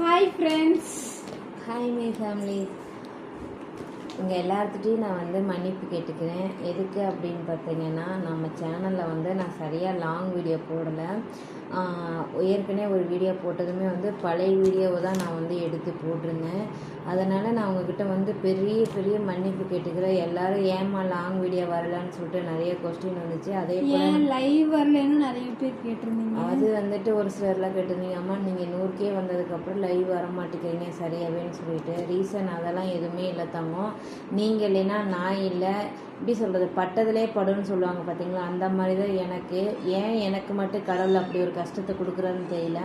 Hi friends. Hi my family. உங்கள் எல்லாத்துட்டையும் நான் வந்து மன்னிப்பு கேட்டுக்கிறேன். எதுக்கு அப்படின்னு பார்த்தீங்கன்னா, நம்ம சேனலில் வந்து நான் சரியாக லாங் வீடியோ போடலை. ஏற்கனவே ஒரு வீடியோ போட்டதுமே வந்து பழைய வீடியோவை தான் நான் வந்து எடுத்து போட்டிருந்தேன். அதனால் நான் உங்ககிட்ட வந்து பெரிய மன்னிப்பு கேட்டுக்கிறேன். எல்லோரும் ஏமா லாங் வீடியோ வரலான்னு சொல்லிட்டு நிறைய கொஸ்டின் வந்துச்சு. அதே போல் லைவ் வரலன்னு நிறைய பேர் கேட்டிருந்தீங்க. அது வந்துட்டு ஒரு சிலர்லாம் கேட்டிருந்தீங்க, அம்மா நீங்கள் 100K வந்ததுக்கப்புறம் லைவ் வர மாட்டேங்கிறீங்க சரியாவேன்னு சொல்லிட்டு. ரீசன் அதெல்லாம் எதுவுமே இல்லை தங்கம். நீங்கள் இல்லைன்னா நான் இல்லை, எப்படி சொல்கிறது, பட்டதிலே படுன்னு சொல்லுவாங்க பார்த்தீங்களா, அந்த மாதிரி தான் எனக்கு. ஏன் எனக்கு மட்டும் கடவுள் அப்படி ஒரு கஷ்டத்தை கொடுக்குறேன்னு தெரியல.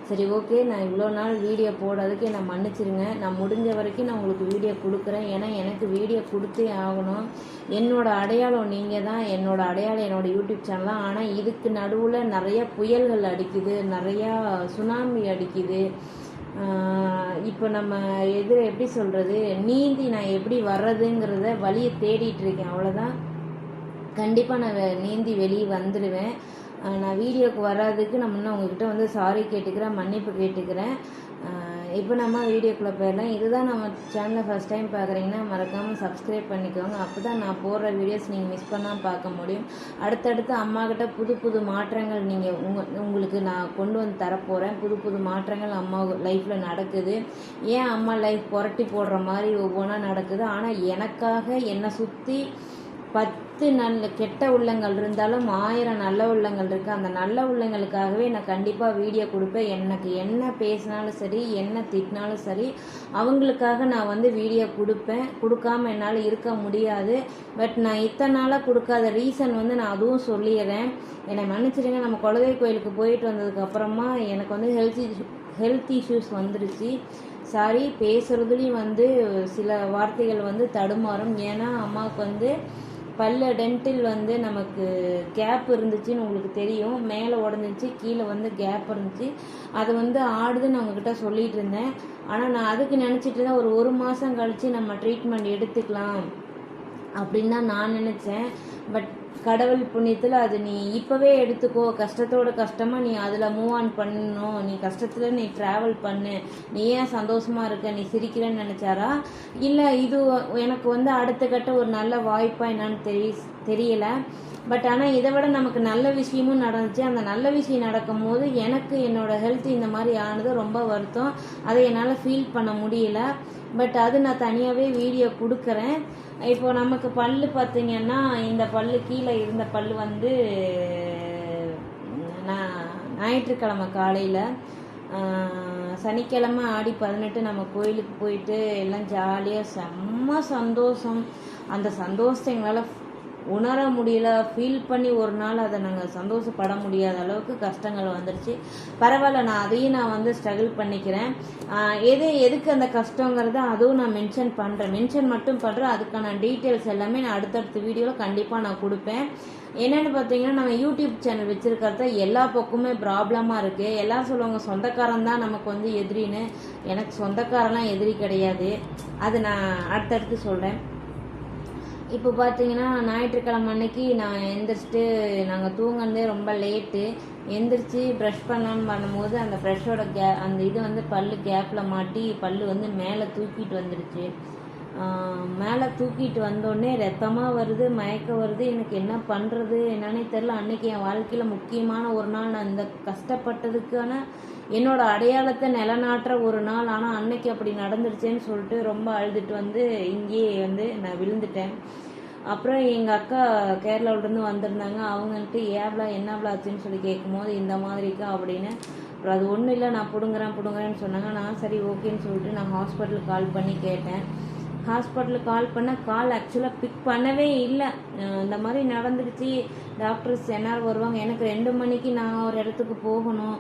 சரி, ஓகே, நான் இவ்வளோ நாள் வீடியோ போடாததுக்கு என்னை மன்னிச்சிருங்க. நான் முடிஞ்ச வரைக்கும் நான் உங்களுக்கு வீடியோ கொடுக்குறேன். ஏன்னா எனக்கு வீடியோ கொடுத்தே ஆகணும். என்னோடய அடையாளம் நீங்கள் தான், என்னோடய அடையாளம் என்னோடய யூடியூப் சேனல் தான். ஆனால் இதுக்கு நடுவில் நிறைய புயல்கள் அடிக்குது, நிறையா சுனாமி அடிக்குது. இப்போ நம்ம எப்படி சொல்கிறது, நீந்தி நான் எப்படி வர்றதுங்கிறத வழியை தேடிட்டு இருக்கேன், அவ்வளோதான். கண்டிப்பாக நான் நீந்தி வெளியே வந்துடுவேன். நான் வீடியோவுக்கு வராதுக்கு நான் முன்னே உங்ககிட்ட வந்து சாரி கேட்டுக்கிறேன், மன்னிப்பு கேட்டுக்கிறேன். இப்போ நம்ம வீடியோக்குள்ளே போயிடலாம். இதுதான் நம்ம சேனலை ஃபஸ்ட் டைம் பார்க்குறீங்கன்னா மறக்காமல் சப்ஸ்கிரைப் பண்ணிக்கோங்க. அப்போ தான் நான் போடுற வீடியோஸ் நீங்கள் மிஸ் பண்ணாமல் பார்க்க முடியும். அடுத்தடுத்து அம்மாக்கிட்ட புது மாற்றங்கள் உங்களுக்கு நான் கொண்டு வந்து தரப்போகிறேன். புது மாற்றங்கள் அம்மா லைஃப்பில் நடக்குது. ஏன் அம்மா லைஃப் புரட்டி போடுற மாதிரி ஒவ்வொன்றா நடக்குது. ஆனால் எனக்காக என்னை சுற்றி 10 நல்ல கெட்ட உள்ளங்கள் இருந்தாலும் 1000 நல்ல உள்ளங்கள் இருக்குது. அந்த நல்ல உள்ளங்களுக்காகவே நான் கண்டிப்பாக வீடியோ கொடுப்பேன். எனக்கு என்ன பேசினாலும் சரி, என்ன திட்டினாலும் சரி, அவங்களுக்காக நான் வந்து வீடியோ கொடுப்பேன். கொடுக்காம என்னால் இருக்க முடியாது. பட் நான் இத்தனை நாளாக கொடுக்காத ரீசன் வந்து நான் அதுவும் சொல்லிடுறேன். என்னை மன்னிச்சிடுங்க. நம்ம குலதெய்வ கோயிலுக்கு போயிட்டு வந்ததுக்கப்புறமா எனக்கு வந்து ஹெல்த் இஷ்யூஸ் வந்துருச்சு. சாரி, பேசுகிறதுலேயும் வந்து சில வார்த்தைகள் வந்து தடுமாறும். ஏன்னா அம்மாவுக்கு வந்து பல்ல டென்டில் வந்து நமக்கு கேப் இருந்துச்சுன்னு உங்களுக்கு தெரியும். மேலே உடஞ்சிச்சு, கீழே வந்து கேப் இருந்துச்சு. அது வந்து ஆடுதுன்னு அவங்கக்கிட்ட சொல்லிகிட்டு இருந்தேன். ஆனால் நான் அதுக்கு நினச்சிட்டு இருந்தேன், ஒரு மாதம் கழித்து நம்ம ட்ரீட்மெண்ட் எடுத்துக்கலாம் அப்படின்னு தான் நான் நினச்சேன். பட் கடவுள் புண்ணியத்தில் அது நீ இப்போவே எடுத்துக்கோ, கஷ்டத்தோட கஷ்டமாக நீ அதில் மூவ் ஆன் பண்ணணும், நீ கஷ்டத்தில் நீ ட்ராவல் பண்ணு, நீ ஏன் சந்தோஷமாக இருக்க, நீ சிரிக்கிறேன்னு நினச்சாரா, இல்லை இது எனக்கு வந்து அடுத்த கட்ட ஒரு நல்ல வாய்ப்பாக என்னன்னு தெரியல. பட் ஆனால் இதை விட நமக்கு நல்ல விஷயமும் நடந்துச்சு. அந்த நல்ல விஷயம் நடக்கும் போது எனக்கு என்னோடய ஹெல்த் இந்த மாதிரி ஆனது ரொம்ப வருத்தம். அதை என்னால் ஃபீல் பண்ண முடியல. பட் அது நான் தனியாகவே வீடியோ கொடுக்குறேன். இப்போ நமக்கு பல்லு பார்த்திங்கன்னா, இந்த பல்லு கீழே இருந்த பல்லு வந்து நான் ஞாயிற்றுக்கிழமை காலையில், சனிக்கிழமை ஆடி 18 நம்ம கோயிலுக்கு போயிட்டு எல்லாம் ஜாலியாக செம்ம சந்தோஷம். அந்த சந்தோஷத்தை எங்களால் உணர முடியல, ஃபீல் பண்ணி ஒரு நாள் அதை நாங்கள் சந்தோஷப்பட முடியாத அளவுக்கு கஷ்டங்கள் வந்துடுச்சு. பரவாயில்ல, நான் வந்து ஸ்ட்ரகிள் பண்ணிக்கிறேன். எதுக்கு அந்த கஷ்டங்கிறத அதுவும் நான் மென்ஷன் மட்டும் பண்ணுறேன். அதுக்கான டீட்டெயில்ஸ் எல்லாமே நான் அடுத்தடுத்த வீடியோவில் கண்டிப்பாக நான் கொடுப்பேன். என்னென்னு பார்த்தீங்கன்னா, நம்ம யூடியூப் சேனல் வச்சுருக்கிறத எல்லா பக்கமுமே ப்ராப்ளமாக இருக்குது. எல்லாம் சொல்லுவாங்க சொந்தக்காரன் தான் நமக்கு வந்து எதிரின்னு. எனக்கு சொந்தக்காரெல்லாம் எதிரி கிடையாது. அது நான் அடுத்தடுத்து சொல்கிறேன். இப்போ பார்த்தீங்கன்னா, ஞாயிற்றுக்கிழமை அன்னைக்கு நான் எந்திரிச்சிட்டு, நாங்கள் தூங்கினதே ரொம்ப லேட்டு, எந்திரிச்சு ப்ரஷ் பண்ணலான்னு பண்ணும்போது அந்த ப்ரஷ்ஷோட அந்த இது வந்து பல்லு கேப்பில் மாட்டி பல்லு வந்து மேலே தூக்கிட்டு வந்துடுச்சு. மேலே தூக்கிட்டு வந்தோடனே ரத்தமாக வருது, மயக்கம் வருது. எனக்கு என்ன பண்ணுறது என்னன்னே தெரில. அன்றைக்கி என் வாழ்க்கையில் முக்கியமான ஒரு நாள். நான் இந்த கஷ்டப்பட்டதுக்கான என்னோட அடையாளத்தை நிலநாட்டுற ஒரு நாள். ஆனால் அன்னைக்கு அப்படி நடந்துருச்சேன்னு சொல்லிட்டு ரொம்ப அழுதுட்டு வந்து இங்கேயே வந்து நான் விழுந்துட்டேன். அப்புறம் எங்கள் அக்கா கேரளாவிலேருந்து வந்திருந்தாங்க. அவங்கள்ட்ட ஏவ்ளா என்னவ்ளா ஆச்சுன்னு சொல்லி கேட்கும்போது இந்த மாதிரிக்கா அப்படின்னு. அப்புறம் அது ஒன்றும் இல்லை, நான் பிடுங்குறேன்னு சொன்னாங்க. நான் சரி ஓகேன்னு சொல்லிட்டு நான் ஹாஸ்பிட்டலுக்கு கால் பண்ணி கேட்டேன். ஹாஸ்பிட்டலுக்கு கால் பண்ண கால் ஆக்சுவலாக பிக் பண்ணவே இல்லை. இந்த மாதிரி நடந்துடுச்சு, டாக்டர்ஸ் எந்நேரம் வருவாங்க, எனக்கு 2 மணிக்கு நான் ஒரு இடத்துக்கு போகணும்,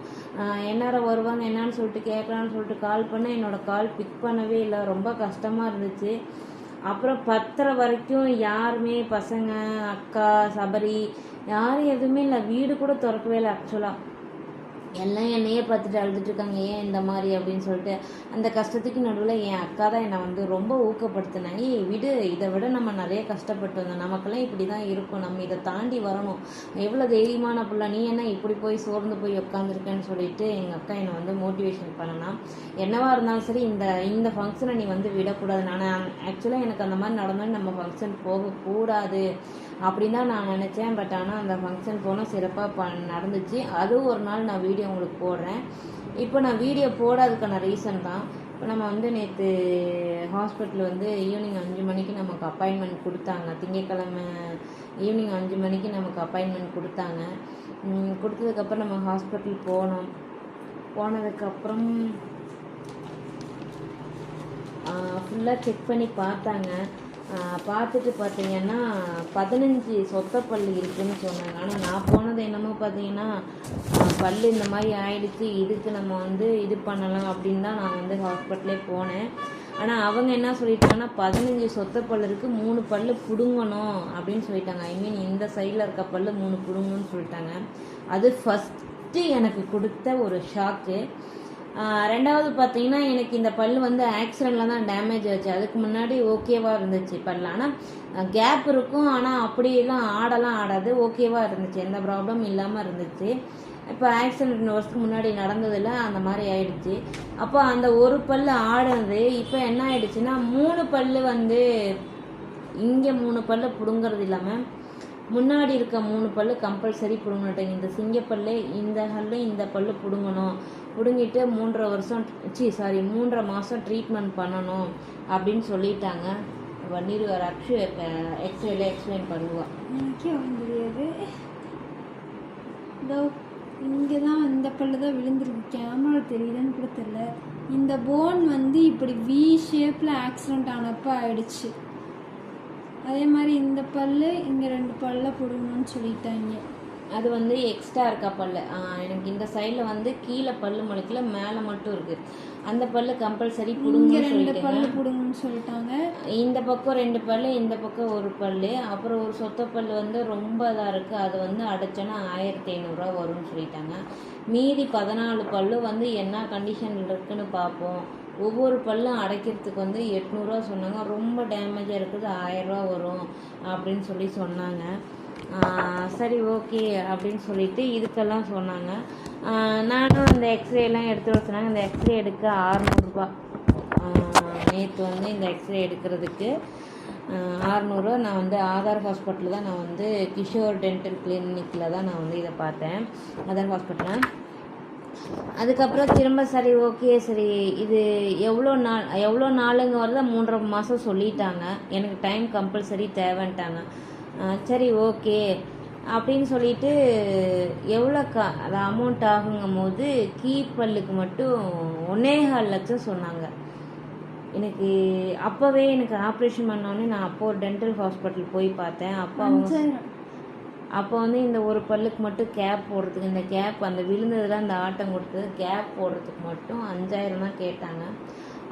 எந்நேரம் வருவாங்க என்னன்னு சொல்லிட்டு கேட்கலான்னு சொல்லிட்டு கால் பண்ண என்னோடய கால் பிக் பண்ணவே இல்லை. ரொம்ப கஷ்டமாக இருந்துச்சு. அப்புறம் 10:30 வரைக்கும் யாருமே, பசங்க, அக்கா, சபரி, யாரும் எதுவுமே இல்லை. வீடு கூட திறக்கவே இல்லை. ஆக்சுவலாக எல்லாம் என்னையே பார்த்துட்டு அழுதுட்டு இருக்காங்க, ஏன் இந்த மாதிரி அப்படின்னு சொல்லிட்டு. அந்த கஷ்டத்துக்கு நடுவில் என் அக்கா தான் என்னை வந்து ரொம்ப ஊக்கப்படுத்தினேன். ஏய் விடு, இதை விட நம்ம நிறைய கஷ்டப்பட்டு வந்தோம், நமக்கெல்லாம் இப்படி தான் இருக்கும், நம்ம இதை தாண்டி வரணும், எவ்வளோ தைரியமான பிள்ளை நீ, என்ன இப்படி போய் சோர்ந்து போய் உட்காந்துருக்கேன்னு சொல்லிட்டு எங்கள் அக்கா என்னை வந்து மோட்டிவேஷன் பண்ணனா. என்னவா இருந்தாலும் சரி இந்த ஃபங்க்ஷனை நீ வந்து விடக்கூடாது. நான் ஆக்சுவலாக எனக்கு அந்த மாதிரி நடந்தாலும் நம்ம ஃபங்க்ஷன் போகக்கூடாது அப்படின்னு தான் நான் நினச்சேன். பட் ஆனால் அந்த ஃபங்க்ஷன் போனால் சிறப்பாக நடந்துச்சு. அதுவும் ஒரு நாள் நான் வீடியோ உங்களுக்கு போடுறேன். இப்போ நான் வீடியோ போடாததுக்கான ரீசன் தான், இப்போ நம்ம வந்து நேற்று ஹாஸ்பிட்டல் வந்து ஈவினிங் 5 மணிக்கு நமக்கு அப்பாயின்மெண்ட் கொடுத்தாங்க. திங்கட்கிழமை ஈவினிங் 5 மணிக்கு நமக்கு அப்பாயின்மெண்ட் கொடுத்தாங்க. கொடுத்ததுக்கப்புறம் நம்ம ஹாஸ்பிட்டல் போனோம். போனதுக்கப்புறம் ஃபுல்லாக செக் பண்ணி பார்த்தாங்க. பார்த்துட்டு பார்த்தீங்கன்னா 15 சொத்தைப்பல் இருக்குதுன்னு சொன்னாங்க. ஆனால் நான் போனது என்னமோ பார்த்தீங்கன்னா பல் இந்த மாதிரி ஆயிடுச்சு, இதுக்கு நம்ம வந்து இது பண்ணலாம் அப்படின்னு தான் நான் வந்து ஹாஸ்பிட்டலே போனேன். ஆனால் அவங்க என்ன சொல்லிட்டாங்கன்னா 15 சொத்தைப்பல் இருக்குது, 3 பல் பிடுங்கணும் அப்படின்னு சொல்லிட்டாங்க. ஐ மீன் இந்த சைடில் இருக்க பல் 3 பிடுங்கணும்னு சொல்லிட்டாங்க. அது ஃபஸ்ட்டு எனக்கு கொடுத்த ஒரு ஷாக்கு. ரெண்டாவது பார்த்தீங்கன்னா எனக்கு இந்த பல் வந்து ஆக்சிடெண்ட்டில் தான் டேமேஜ் ஆச்சு. அதுக்கு முன்னாடி ஓகேவாக இருந்துச்சு பல், ஆனால் கேப் இருக்கும், ஆனால் அப்படியெல்லாம் ஆடலாம் ஆடாது, ஓகேவாக இருந்துச்சு, எந்த ப்ராப்ளம் இல்லாமல் இருந்துச்சு. இப்போ ஆக்சிடெண்ட் 2 வருஷத்துக்கு முன்னாடி நடந்ததில் அந்த மாதிரி ஆயிடுச்சு. அப்போ அந்த ஒரு பல் ஆடுனது இப்போ என்ன ஆயிடுச்சுன்னா 3 பல் வந்து இங்கே 3 பல் பிடுங்கிறது இல்லாமல் முன்னாடி இருக்க 3 பல் கம்பல்சரி பிடுங்கட்டேங்க. இந்த சிங்கப்பல்லு இந்த பல்லு இந்த பல்லு பிடுங்கணும், பிடுங்கிட்டு 3.5 மாதம் ட்ரீட்மெண்ட் பண்ணணும் அப்படின்னு சொல்லிட்டாங்க. வண்டியில் ஒரு அக்ஷு எக்ஸ்ரேல எக்ஸ்பிளைன் பண்ணுவாள். எனக்கே முடியாது. இதோ இங்கே தான் இந்த பல்லு தான் விழுந்துருக்கு, கேமரா தெரியுதுன்னு கூட தெரியல. இந்த போன் வந்து இப்படி வி ஷேப்பில் ஆக்சிடெண்ட் ஆனப்போ ஆயிடுச்சு. அதே மாதிரி இந்த பல்லு இங்கே 2 பல்ல போடணும்னு சொல்லிட்டாங்க. அது வந்து எக்ஸ்ட்ரா இருக்கா பல்லு. எனக்கு இந்த சைடில் வந்து கீழே பல்லு முளைக்கல, மேலே மட்டும் இருக்குது. அந்த பல்லு கம்பல்சரி புடுங்கன்னு சொல்லிட்டாங்க. இந்த பக்கம் 2 பல்லு, இந்த பக்கம் 1 பல்லு. அப்புறம் ஒரு சொத்த பல்லு வந்து ரொம்ப இதாக இருக்குது, அது வந்து அடைச்சோன்னா 1500 வரும்னு சொல்லிட்டாங்க. மீதி 14 பல்லு வந்து என்ன கண்டிஷனில் இருக்குன்னு பார்ப்போம். ஒவ்வொரு பல்லும் அடைக்கிறதுக்கு வந்து 800 சொன்னாங்க. ரொம்ப டேமேஜாக இருக்குது, 1000 வரும் அப்படின்னு சொல்லி சொன்னாங்க. சரி ஓகே அப்படின்னு சொல்லிட்டு இதுக்கெல்லாம் சொன்னாங்க. நானும் அந்த எக்ஸ்ரேலாம் எடுத்து வர சொன்னாங்க. இந்த எக்ஸ்ரே எடுக்க 600 ரூபா. நேற்று வந்து இந்த எக்ஸ்ரே எடுக்கிறதுக்கு 600. நான் வந்து ஆதார் ஹாஸ்பிட்டலில் தான், நான் வந்து கிஷோர் டென்டல் கிளினிக்கில் தான் நான் வந்து இதை பார்த்தேன், ஆதார் ஹாஸ்பிட்டலில். அதுக்கப்புறம் திரும்ப சரி ஓகே சரி இது எவ்வளோ நாளுங்க வருது, 3.5 மாதம் சொல்லிட்டாங்க. எனக்கு டைம் கம்பல்சரி தேவைன்ட்டாங்க. சரி ஓகே அப்படின்னு சொல்லிட்டு எவ்வளோ அது அமௌண்ட் ஆகுங்கும் போது கீப்பல்லுக்கு மட்டும் 1.25 லட்சம் சொன்னாங்க. எனக்கு அப்போவே எனக்கு ஆப்ரேஷன் பண்ணோன்னே நான் அப்போது டென்டல் ஹாஸ்பிட்டல் போய் பார்த்தேன். அப்போ வந்து இந்த ஒரு பல்லுக்கு மட்டும் கேப் போடுறதுக்கு, இந்த கேப் அந்த விழுந்ததில் அந்த ஆட்டம் கொடுத்தது கேப் போடுறதுக்கு மட்டும் 5000 தான் கேட்டாங்க.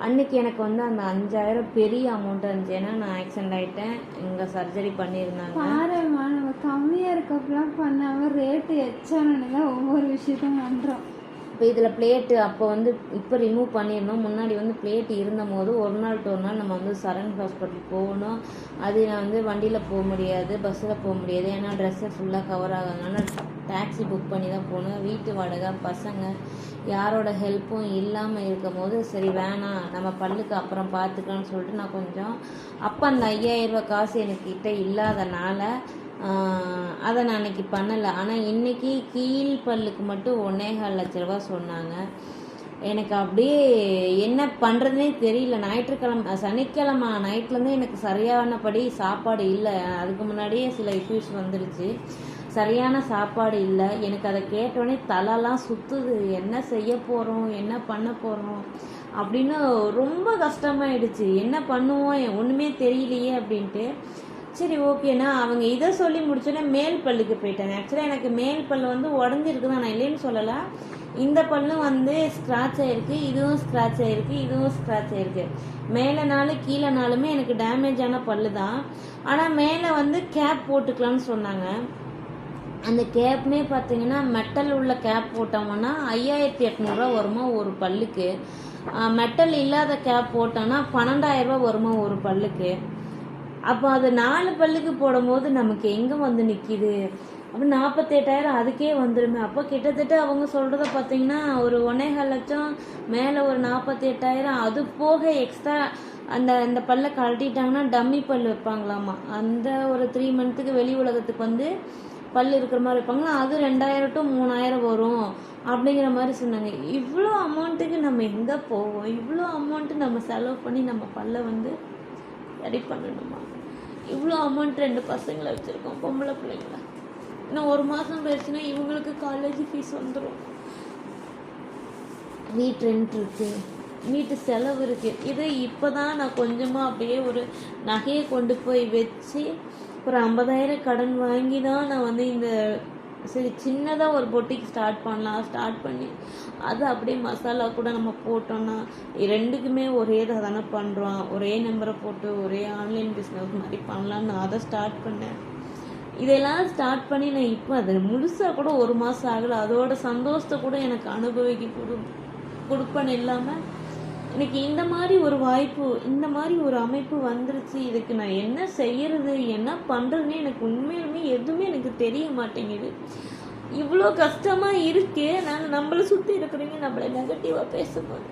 அன்றைக்கி எனக்கு வந்து அந்த 5000 பெரிய அமௌண்ட்டாக இருந்துச்சு. ஏன்னா நான் ஆக்சிடெண்ட் ஆகிட்டேன், இங்கே சர்ஜரி பண்ணியிருந்தாங்க. பாருமா, நம்ம கம்மியாக இருக்கப்பெல்லாம் பண்ணாமல் ரேட்டு எச்சானு தான் ஒவ்வொரு விஷயத்தையும் பண்ணுறோம். இப்போ இதில் பிளேட்டு அப்போ வந்து இப்போ ரிமூவ் பண்ணியிருந்தோம். முன்னாடி வந்து பிளேட் இருந்த போது ஒரு நாள் நம்ம வந்து சரண் ஹாஸ்பிட்டல் போகணும். அது நான் வந்து வண்டியில் போக முடியாது, பஸ்ஸில் போக முடியாது, ஏன்னா ட்ரெஸ்ஸை ஃபுல்லாக கவர் ஆகாதனால டாக்ஸி புக் பண்ணி தான் போகணும். வீட்டு வாடகை, பசங்க, யாரோட ஹெல்ப்பும் இல்லாமல் இருக்கும் போது சரி வேணாம், நம்ம பல்லுக்கு அப்புறம் பார்த்துக்கலான்னு சொல்லிட்டு நான் கொஞ்சம் அப்போ அந்த 5000 ரூபா காசு என்கிட்ட இல்லாதனால அதை நான் அன்றைக்கி பண்ணலை. ஆனால் இன்றைக்கி கீழ் பல்லுக்கு மட்டும் 1.25 லட்ச ரூபா சொன்னாங்க. எனக்கு அப்படியே என்ன பண்ணுறதுனே தெரியல. சனிக்கிழமை நைட்லேருந்து எனக்கு சரியானபடி சாப்பாடு இல்லை. அதுக்கு முன்னாடியே சில இஷ்யூஸ் வந்துடுச்சு, சரியான சாப்பாடு இல்லை. எனக்கு அதை கேட்டோடனே தலைலாம் சுற்றுது, என்ன செய்ய போகிறோம், என்ன பண்ண போகிறோம் அப்படின்னு ரொம்ப கஷ்டமாயிடுச்சு. என்ன பண்ணுவோம், ஒன்றுமே தெரியலையே அப்படின்ட்டு. சரி ஓகேண்ணா அவங்க இதை சொல்லி முடிச்சோன்னே மேல் பல்லுக்கு போயிட்டாங்க. ஆக்சுவலாக எனக்கு மேல் பல்லு வந்து உடஞ்சிருக்கு தான், நான் இல்லைன்னு சொல்லலை. இந்த பல்லும் வந்து ஸ்க்ராட்ச் ஆகிருக்கு, இதுவும் ஸ்க்ராட்ச் ஆகிருக்கு, இதுவும் ஸ்க்ராட்ச் ஆகிருக்கு. மேலே நாளும் கீழே நாளுமே எனக்கு டேமேஜான பல்லு தான். ஆனால் மேலே வந்து கேப் போட்டுக்கலான்னு சொன்னாங்க. அந்த கேப்புமே பார்த்தீங்கன்னா மெட்டல் உள்ள கேப் போட்டோம்னா 5800 வருமா ஒரு பல்லுக்கு. மெட்டல் இல்லாத கேப் போட்டோம்னா 12,000 வருமா ஒரு பல்லுக்கு. அப்போ அது 4 பல்லுக்கு போடும்போது நமக்கு எங்கே வந்து நிற்கிது? அப்போ 48,000 அதுக்கே வந்துடுமே. அப்போ கிட்டத்தட்ட அவங்க சொல்கிறத பார்த்தீங்கன்னா ஒரு 1,4 லட்சம் மேலே ஒரு 48,000. அது போக எக்ஸ்ட்ரா அந்த பல்லை கழட்டிட்டாங்கன்னா டம்மி பல் வைப்பாங்களாமா. அந்த ஒரு 3 மந்த்துக்கு வெளி உலகத்துக்கு வந்து பல் இருக்கிற மாதிரி வைப்பாங்களா, அது 2,000 to 3,000 வரும் அப்படிங்கிற மாதிரி சொன்னாங்க. இவ்வளோ அமௌண்ட்டுக்கு நம்ம எங்கே போவோம்? இவ்வளோ அமௌண்ட்டு நம்ம செலவு பண்ணி நம்ம பல்லை வந்து ரெடி பண்ணணுமா? இவ்வளோ அமௌண்ட் 2 பசங்களை வச்சுருக்கோம், பொம்பளை பிள்ளைங்கள. இன்னும் 1 மாதம் கழிச்சுன்னா இவங்களுக்கு காலேஜ் ஃபீஸ் வந்துடும், வீட்டு ரெண்ட் இருக்குது, வீட்டு செலவு இருக்குது. இதை இப்போ தான் நான் கொஞ்சமாக அப்படியே ஒரு நகையை கொண்டு போய் வச்சு ஒரு 50,000 கடன் வாங்கி தான் நான் வந்து இந்த சரி சின்னதாக ஒரு பொட்டிக் ஸ்டார்ட் பண்ணி அது அப்படியே மசாலா கூட நம்ம போட்டோம்னா ரெண்டுக்குமே ஒரே இதாக தானே பண்ணுறோம், ஒரே நம்பரை போட்டு ஒரே ஆன்லைன் பிஸ்னஸ் மாதிரி பண்ணலான்னு நான் அதை ஸ்டார்ட் பண்ணேன். இதெல்லாம் ஸ்டார்ட் பண்ணி நான் இப்போ அது முழுசாக கூட 1 மாதம் ஆகலை. அதோட சந்தோஷத்தை கூட எனக்கு அனுபவிக்க கொடுப்பேன்னு இல்லாமல் எனக்கு இந்த மாதிரி ஒரு வாய்ப்பு, இந்த மாதிரி ஒரு அமைப்பு வந்துருச்சு. இதுக்கு நான் என்ன செய்யறது, என்ன பண்ணுறதுன்னே எனக்கு உண்மையிலுமே எதுவுமே எனக்கு தெரிய மாட்டேங்குது. இவ்வளோ கஷ்டமாக இருக்கு. நாங்கள் நம்மளை சுற்றி இருக்கிறவங்க நம்மளை நெகட்டிவாக பேசும்போது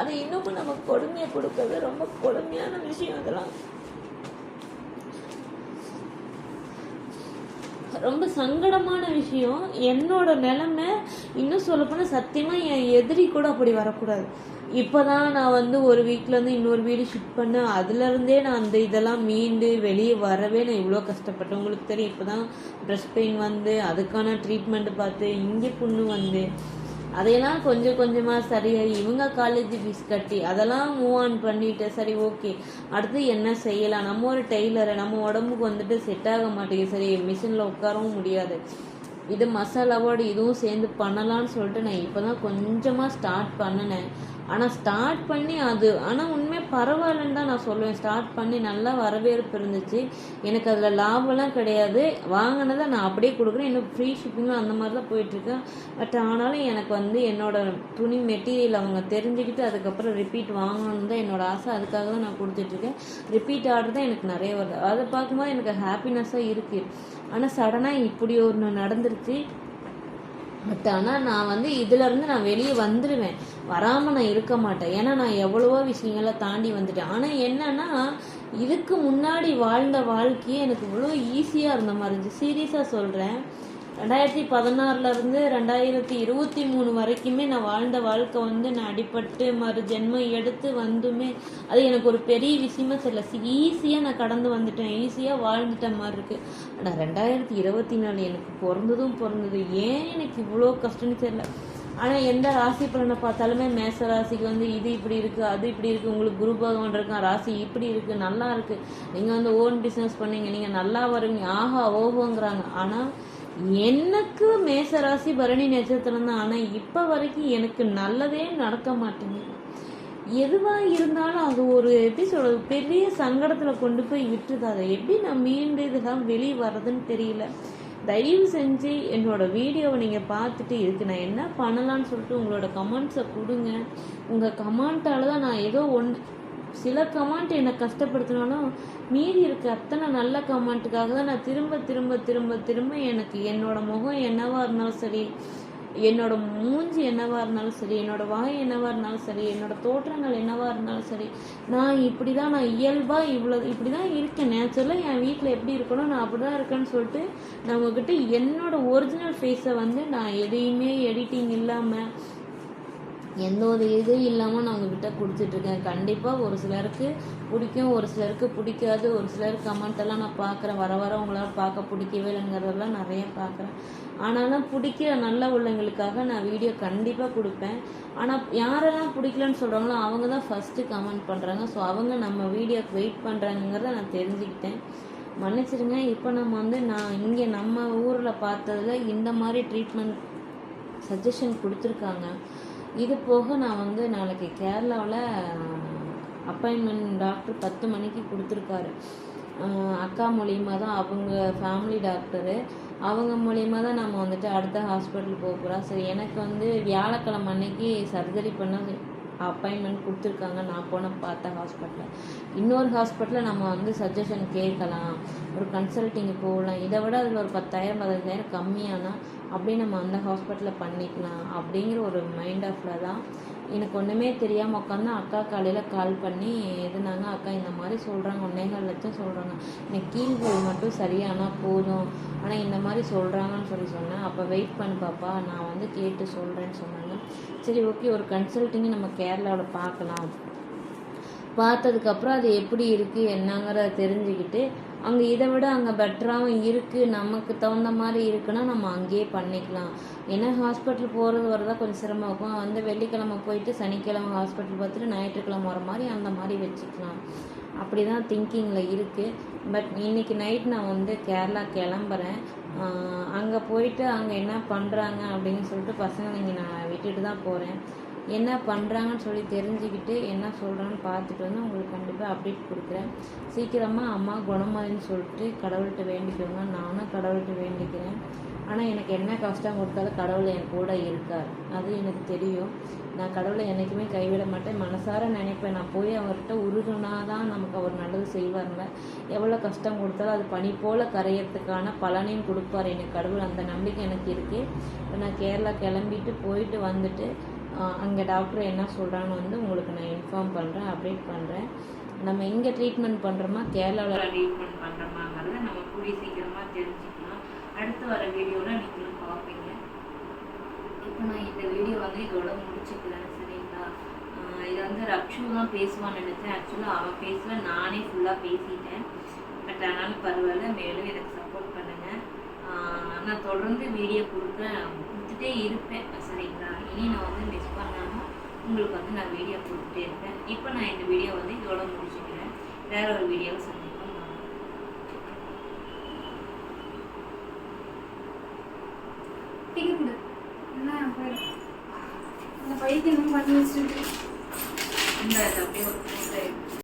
அதை இன்னமும் நமக்கு கொடுமையை கொடுக்கறது ரொம்ப கொடுமையான விஷயம். அதெல்லாம் ரொம்ப சங்கடமான விஷயம். என்னோட நிலைமை இன்னும் சொல்லப்போனால் சத்தியமாக என் எதிரி கூட அப்படி வரக்கூடாது. இப்போ தான் நான் வந்து ஒரு வீட்டிலேருந்து இன்னொரு வீடு ஷிஃப்ட் பண்ணேன். அதுலேருந்தே நான் அந்த இதெல்லாம் மீண்டு வெளியே வரவே நான் இவ்வளோ கஷ்டப்பட்டேன். உங்களுக்கு தெரியும், இப்போ தான் ப்ரெஸ்ட் பெயின் வந்து அதுக்கான ட்ரீட்மெண்ட் பார்த்து இங்கே புண்ணு வந்து அதையெல்லாம் கொஞ்சம் கொஞ்சமாக சரியாகி இவங்க காலேஜ் ஃபீஸ் கட்டி அதெல்லாம் மூவ் ஆன் பண்ணிட்டு சரி ஓகே அடுத்து என்ன செய்யலாம். நம்ம ஒரு டெய்லரை, நம்ம உடம்புக்கு வந்துட்டு செட் ஆக மாட்டேங்குது, சரி மிஷினில் உட்காரவும் முடியாது, இது மசாலாவோடு இதுவும் சேர்ந்து பண்ணலான்னு சொல்லிட்டு நான் இப்போ தான் கொஞ்சமாக ஸ்டார்ட் பண்ணினேன். ஆனால் ஸ்டார்ட் பண்ணி ஆனால் உண்மையாக பரவாயில்லன்னு தான் நான் சொல்லுவேன். ஸ்டார்ட் பண்ணி நல்லா வரவேற்பு இருந்துச்சு. எனக்கு அதில் லாபம்லாம் கிடையாது, வாங்கினதை நான் அப்படியே கொடுக்குறேன். இன்னும் ஃப்ரீ ஷிப்பிங்கும் அந்த மாதிரி தான் போயிட்டுருக்கேன். பட் ஆனாலும் எனக்கு வந்து என்னோட துணி மெட்டீரியல் அவங்க தெரிஞ்சுக்கிட்டு அதுக்கப்புறம் ரிப்பீட் வாங்கணும்னு தான் என்னோட ஆசை. அதுக்காக தான் நான் கொடுத்துட்ருக்கேன். ரிப்பீட் ஆர்டர் தான் எனக்கு நிறைய வருது. அதை பார்க்கும்போது எனக்கு ஹாப்பினஸ்ஸாக இருக்குது. ஆனால் சடனாக இப்படி ஒன்று நடந்துருச்சு. பட் ஆனால் நான் வந்து இதிலேருந்து நான் வெளியே வந்துடுவேன், வராமல் நான் இருக்க மாட்டேன். ஏன்னா நான் எவ்வளவோ விஷயங்களை தாண்டி வந்துட்டேன். ஆனால் என்னன்னா இதுக்கு முன்னாடி வாழ்ந்த வாழ்க்கையே எனக்கு இவ்வளோ ஈஸியாக இருந்த மாதிரி இருந்துச்சு. சீரியஸாக சொல்கிறேன். 2016 2023 வரைக்குமே நான் வாழ்ந்த வாழ்க்கை வந்து நான் அடிபட்டு மறு ஜென்மம் எடுத்து வந்துமே அது எனக்கு ஒரு பெரிய விஷயமா தெரியல. ஈஸியாக நான் கடந்து வந்துட்டேன், ஈஸியாக வாழ்ந்துட்ட மாதிரி இருக்குது. ஆனால் 2024 எனக்கு பிறந்தது ஏன் எனக்கு இவ்வளோ கஷ்டம்னு தெரியல. ஆனால் எந்த ராசி பலனை பார்த்தாலுமே மேச ராசிக்கு வந்து இது இப்படி இருக்குது, அது இப்படி இருக்குது, உங்களுக்கு குரு பகவான் இருக்கான், ராசி இப்படி இருக்குது, நல்லா இருக்குது, நீங்கள் வந்து ஓன் பிஸ்னஸ் பண்ணீங்க, நீங்கள் நல்லா வருவீங்க, ஆஹா ஓஹோங்கிறாங்க. ஆனால் எனக்கு மேசராசி பரணி நட்சத்திரம் தான். ஆனால் இப்போ வரைக்கும் எனக்கு நல்லதே நடக்க மாட்டேங்குது. எதுவாக இருந்தாலும் அது ஒரு எப்படி சொல்கிறது பெரிய சங்கடத்தில் கொண்டு போய் விட்டுது. அதை எப்படி நான் மீண்டு இதெல்லாம் வெளியே வர்றதுன்னு தெரியல. தயவு செஞ்சு என்னோட வீடியோவை நீங்கள் பார்த்துட்டு இதுக்கு நான் என்ன பண்ணலான்னு சொல்லிட்டு உங்களோட கமெண்ட்ஸை கொடுங்க. உங்கள் கமெண்ட்டால் தான் நான் ஏதோ சில கமெண்ட் என்னை கஷ்டப்படுத்தினாலும் மீறி இருக்க அத்தனை நல்ல கமெண்ட்டுக்காக தான் நான் திரும்ப எனக்கு என்னோட முகம் என்னவா இருந்தாலும் சரி, என்னோட மூஞ்சி என்னவா இருந்தாலும் சரி, என்னோட வாய் என்னவா இருந்தாலும் சரி, என்னோட தோற்றங்கள் என்னவா இருந்தாலும் சரி, நான் இயல்பாக இப்படி தான் இருக்கேன். நேச்சுரலாக என் வீட்டில் எப்படி இருக்கணும் நான் அப்படி தான் இருக்கேன்னு சொல்லிட்டு நான் உங்ககிட்ட என்னோட ஒரிஜினல் ஃபேஸை வந்து நான் எதையுமே எடிட்டிங் இல்லாமல் எந்த ஒரு இதுவும் இல்லாமல் நான் உங்ககிட்ட கொடுத்துட்ருக்கேன். கண்டிப்பாக ஒரு சிலருக்கு பிடிக்கும், ஒரு சிலருக்கு பிடிக்காது, ஒரு சிலர் கமெண்ட்டெல்லாம் நான் பார்க்குறேன். வர உங்களால் பார்க்க பிடிக்கவே இல்லைங்கிறதெல்லாம் நிறைய பார்க்குறேன். ஆனாலும் பிடிக்கிற நல்ல உள்ளவங்களுக்காக நான் வீடியோ கண்டிப்பாக கொடுப்பேன். ஆனால் யாரெல்லாம் பிடிக்கலன்னு சொல்கிறாங்களோ அவங்க தான் ஃபஸ்ட்டு கமெண்ட் பண்ணுறாங்க. ஸோ அவங்க நம்ம வீடியோக்கு வெயிட் பண்ணுறாங்கிறத நான் தெரிஞ்சுக்கிட்டேன். மன்னிச்சிடுங்க. இப்போ நம்ம வந்து நான் இங்கே நம்ம ஊரில் பார்த்ததில் இந்த மாதிரி ட்ரீட்மெண்ட் சஜஷன் கொடுத்துருக்காங்க. இது போக நான் வந்து நாளைக்கு கேரளாவில் அப்பாயின்மெண்ட் டாக்டர் 10 மணிக்கு கொடுத்துருக்காரு. அக்கா மூலியமாக தான், அவங்க ஃபேமிலி டாக்டரு, அவங்க மூலியமாக தான் நம்ம வந்துட்டு அடுத்த ஹாஸ்பிட்டல் போக போகிறோம். சரி, எனக்கு வந்து வியாழக்கிழமை அன்னைக்கு சர்ஜரி பண்ண அப்பாயின்மெண்ட் கொடுத்துருக்காங்க. நான் பார்த்த ஹாஸ்பிட்டலில். இன்னொரு ஹாஸ்பிட்டலில் நம்ம வந்து சஜஷன் கேட்கலாம், ஒரு கன்சல்ட்டிங் போகலாம். இதை விட அதில் ஒரு 10,000 15,000 கம்மியானா அப்படியே நம்ம அந்த ஹாஸ்பிட்டலில் பண்ணிக்கலாம் அப்படிங்கிற ஒரு மைண்ட் ஆஃபில் தான். எனக்கு ஒன்றுமே தெரியாமல் உட்காந்து அக்கா காலையில் கால் பண்ணி எதுனாங்க, அக்கா இந்த மாதிரி சொல்கிறாங்க, 1.25 லட்சம் சொல்கிறாங்க, எனக்கு கீழ்கோள் மட்டும் சரியானால் போதும், ஆனால் இந்த மாதிரி சொல்கிறாங்கன்னு சொன்னேன். அப்போ வெயிட் பண்ணு பாப்பா, நான் வந்து கேட்டு சொல்கிறேன்னு சொன்னாங்க. சரி, ஓகே, ஒரு கன்சல்ட்டிங்கு நம்ம கேரளாவில் பார்க்கலாம். பார்த்ததுக்கப்புறம் அது எப்படி இருக்குது என்னங்கிறத தெரிஞ்சுக்கிட்டு, அங்கே இதை விட அங்கே பெட்டராகவும் இருக்குது, நமக்கு தகுந்த மாதிரி இருக்குன்னா நம்ம அங்கேயே பண்ணிக்கலாம். ஏன்னா ஹாஸ்பிட்டல் போகிறது வரதா கொஞ்சம் சிரமம் இருக்கும். வந்து வெள்ளிக்கிழமை போயிட்டு சனிக்கிழமை ஹாஸ்பிட்டல் பார்த்துட்டு ஞாயிற்றுக்கிழமை வர மாதிரி அந்த மாதிரி வச்சுக்கலாம். அப்படி தான் திங்கிங்கில் இருக்குது. பட் இன்றைக்கி நைட் நான் வந்து கேரளா கிளம்புறேன். அங்கே போயிட்டு அங்கே என்ன பண்ணுறாங்க அப்படின்னு சொல்லிட்டு பசங்களை இங்கே நான் விட்டுட்டு தான் போகிறேன். என்ன பண்ணுறாங்கன்னு சொல்லி தெரிஞ்சுக்கிட்டு என்ன சொல்கிறான்னு பார்த்துட்டு வந்து உங்களுக்கு கண்டிப்பாக அப்டேட் கொடுக்குறேன். சீக்கிரமாக அம்மா குணமாயின்னு சொல்லிட்டு கடவுள்கிட்ட வேண்டிக்கோங்க. நானும் கடவுள்கிட்ட வேண்டிக்கிறேன். ஆனால் எனக்கு என்ன கஷ்டம் கொடுத்தாலும் கடவுள் என் கூட இருக்கார், அது எனக்கு தெரியும். நான் கடவுளை என்றைக்குமே கைவிட மாட்டேன், மனசார நினைப்பேன். நான் போய் அவர்கிட்ட உருகுனா தான் நமக்கு அவர் நல்லது செய்வாருங்க. எவ்வளோ கஷ்டம் கொடுத்தாலும் அது பனி போல் கரையிறதுக்கான பலனையும் கொடுப்பார் எனக்கு கடவுள். அந்த நம்பிக்கை எனக்கு இருக்குது. நான் கேரளா கிளம்பிட்டு போயிட்டு வந்துட்டு அங்கே டாக்டர் என்ன சொல்கிறான்னு வந்து உங்களுக்கு நான் இன்ஃபார்ம் பண்ணுறேன், அப்டேட் பண்ணுறேன். நம்ம இங்கே ட்ரீட்மெண்ட் பண்ணுறோமா கேரளாவில் ட்ரீட்மெண்ட் பண்ணுறோமாங்கிறத நம்ம கூடிய சீக்கிரமாக தெரிஞ்சுக்கலாம். அடுத்து வர வீடியோவில் நீங்களும் பார்ப்பீங்க. இப்போ நான் இந்த வீடியோ வந்து இதோட முடிச்சுக்கிறேன், சரிங்களா? இதை வந்து ரக்ஷு தான் பேசுவான்னு நினச்சேன். ஆக்சுவலாக அவன் பேசல, நானே ஃபுல்லாக பேசிட்டேன். பட் ஆனாலும் பரவாயில்ல, மேலும் எனக்கு சப்போர்ட் பண்ணுங்கள். நான் தொடர்ந்து வீடியோ கொடுத்துட்டே இருப்பேன், சரிங்களா? இனி நான் வந்து மிஸ் பண்ணாமல் உங்களுக்கு வந்து நான் வீடியோ கொடுத்துட்டே இருப்பேன். இப்போ நான் இந்த வீடியோ வந்து இதோட முடிச்சுக்கிறேன். வேற ஒரு வீடியோவை சந்திப்போம். என்ன பைத்தியம் பண்ணி வச்சுட்டு இந்த அப்படியே